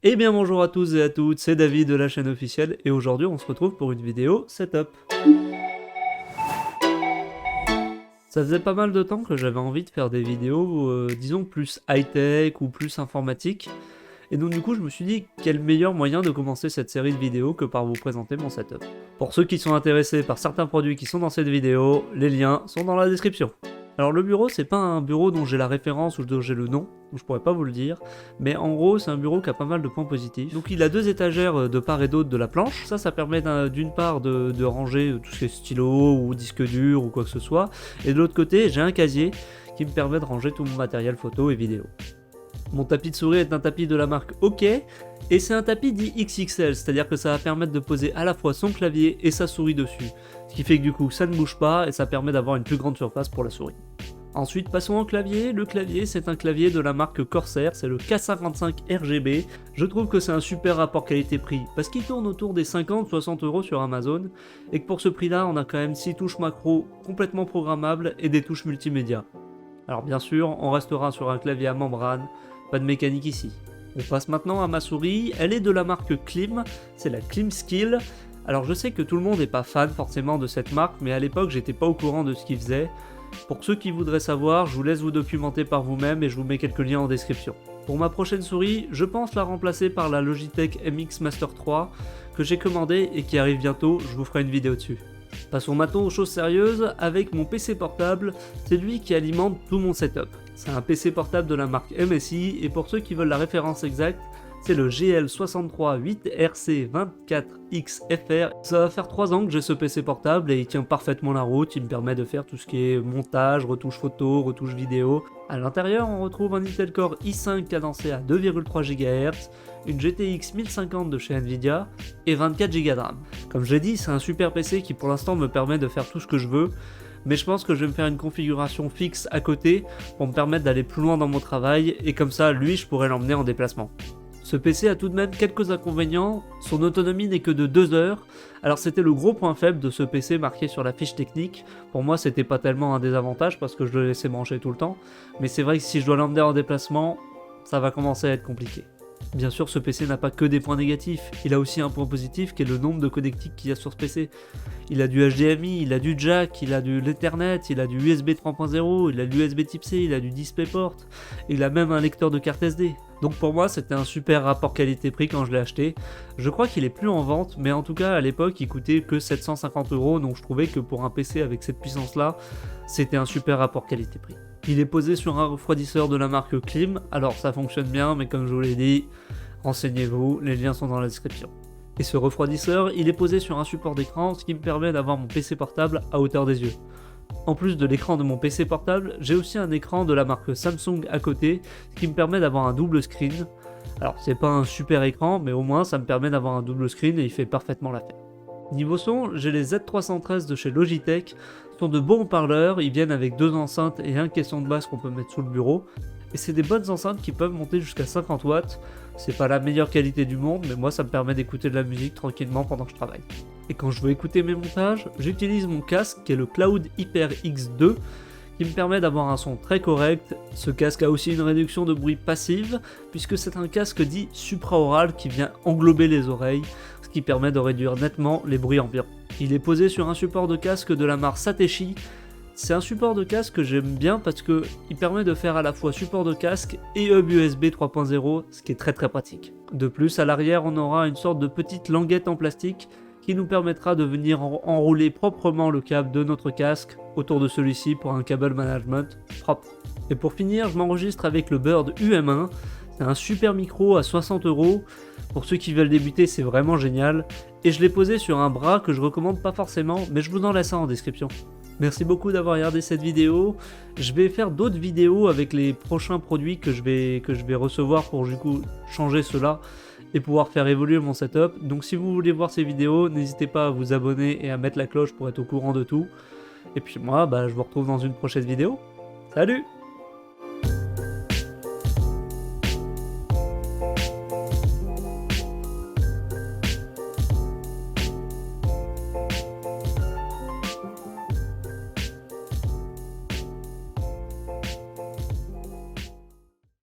Eh bien bonjour à tous et à toutes, c'est David de la chaîne officielle et aujourd'hui on se retrouve pour une vidéo setup. Ça faisait pas mal de temps que j'avais envie de faire des vidéos, disons plus high-tech ou plus informatique. Et donc du coup je me suis dit quel meilleur moyen de commencer cette série de vidéos que par vous présenter mon setup. Pour ceux qui sont intéressés par certains produits qui sont dans cette vidéo, les liens sont dans la description. Alors le bureau, c'est pas un bureau dont j'ai la référence ou dont j'ai le nom, donc je pourrais pas vous le dire, mais en gros c'est un bureau qui a pas mal de points positifs. Donc il a deux étagères de part et d'autre de la planche, ça permet d'une part de ranger tout ce qui est stylo ou disque dur ou quoi que ce soit, et de l'autre côté j'ai un casier qui me permet de ranger tout mon matériel photo et vidéo. Mon tapis de souris est un tapis de la marque OK, et c'est un tapis dit XXL, c'est-à-dire que ça va permettre de poser à la fois son clavier et sa souris dessus. Ce qui fait que du coup ça ne bouge pas et ça permet d'avoir une plus grande surface pour la souris. Ensuite passons au clavier, le clavier c'est un clavier de la marque Corsair, c'est le K55 RGB. Je trouve que c'est un super rapport qualité-prix, parce qu'il tourne autour des 50-60€ sur Amazon, et que pour ce prix là on a quand même 6 touches macro complètement programmables et des touches multimédia. Alors bien sûr on restera sur un clavier à membrane, pas de mécanique ici. On passe maintenant à ma souris, elle est de la marque Klim, c'est la KlimSkill. Alors je sais que tout le monde n'est pas fan forcément de cette marque, mais à l'époque j'étais pas au courant de ce qu'ils faisaient. Pour ceux qui voudraient savoir, je vous laisse vous documenter par vous-même et je vous mets quelques liens en description. Pour ma prochaine souris, je pense la remplacer par la Logitech MX Master 3 que j'ai commandée et qui arrive bientôt, je vous ferai une vidéo dessus. Passons maintenant aux choses sérieuses, avec mon PC portable, c'est lui qui alimente tout mon setup. C'est un PC portable de la marque MSI et pour ceux qui veulent la référence exacte, c'est le GL63-8RC24XFR. Ça va faire 3 ans que j'ai ce PC portable et il tient parfaitement la route, il me permet de faire tout ce qui est montage, retouche photo, retouche vidéo. À l'intérieur, on retrouve un Intel Core i5 cadencé à 2,3 GHz, une GTX 1050 de chez Nvidia et 24 Go de RAM. Comme j'ai dit, c'est un super PC qui pour l'instant me permet de faire tout ce que je veux, mais je pense que je vais me faire une configuration fixe à côté pour me permettre d'aller plus loin dans mon travail et comme ça, lui, je pourrais l'emmener en déplacement. Ce PC a tout de même quelques inconvénients, son autonomie n'est que de 2 heures, alors c'était le gros point faible de ce PC marqué sur la fiche technique. Pour moi c'était pas tellement un désavantage parce que je le laissais brancher tout le temps, mais c'est vrai que si je dois l'emmener en déplacement, ça va commencer à être compliqué. Bien sûr ce PC n'a pas que des points négatifs, il a aussi un point positif qui est le nombre de connectiques qu'il y a sur ce PC. Il a du HDMI, il a du jack, il a de l'Ethernet, il a du USB 3.0, il a de l'USB Type C, il a du DisplayPort, il a même un lecteur de carte SD. Donc pour moi c'était un super rapport qualité-prix quand je l'ai acheté. Je crois qu'il est plus en vente, mais en tout cas à l'époque il coûtait que 750€, donc je trouvais que pour un PC avec cette puissance là, c'était un super rapport qualité-prix. Il est posé sur un refroidisseur de la marque Klim, alors ça fonctionne bien, mais comme je vous l'ai dit, renseignez-vous, les liens sont dans la description. Et ce refroidisseur, il est posé sur un support d'écran, ce qui me permet d'avoir mon PC portable à hauteur des yeux. En plus de l'écran de mon PC portable, j'ai aussi un écran de la marque Samsung à côté, ce qui me permet d'avoir un double screen. Alors c'est pas un super écran, mais au moins ça me permet d'avoir un double screen et il fait parfaitement l'affaire. Niveau son, j'ai les Z313 de chez Logitech, ce sont de bons haut-parleurs, ils viennent avec 2 enceintes et un caisson de basse qu'on peut mettre sous le bureau, et c'est des bonnes enceintes qui peuvent monter jusqu'à 50 watts, c'est pas la meilleure qualité du monde, mais moi ça me permet d'écouter de la musique tranquillement pendant que je travaille. Et quand je veux écouter mes montages, j'utilise mon casque qui est le Cloud HyperX 2, qui me permet d'avoir un son très correct. Ce casque a aussi une réduction de bruit passive, puisque c'est un casque dit supraoral qui vient englober les oreilles, ce qui permet de réduire nettement les bruits ambiants. Il est posé sur un support de casque de la marque Satechi. C'est un support de casque que j'aime bien parce qu'il permet de faire à la fois support de casque et hub USB 3.0, ce qui est très pratique. De plus, à l'arrière, on aura une sorte de petite languette en plastique qui nous permettra de venir enrouler proprement le câble de notre casque autour de celui-ci pour un cable management propre. Et pour finir, je m'enregistre avec le Bird UM1, c'est un super micro à 60€, pour ceux qui veulent débuter c'est vraiment génial, et je l'ai posé sur un bras que je recommande pas forcément, mais je vous en laisse un en description. Merci beaucoup d'avoir regardé cette vidéo, je vais faire d'autres vidéos avec les prochains produits que je vais recevoir pour du coup changer cela, et pouvoir faire évoluer mon setup. Donc si vous voulez voir ces vidéos, n'hésitez pas à vous abonner et à mettre la cloche pour être au courant de tout. Et puis moi, je vous retrouve dans une prochaine vidéo. Salut!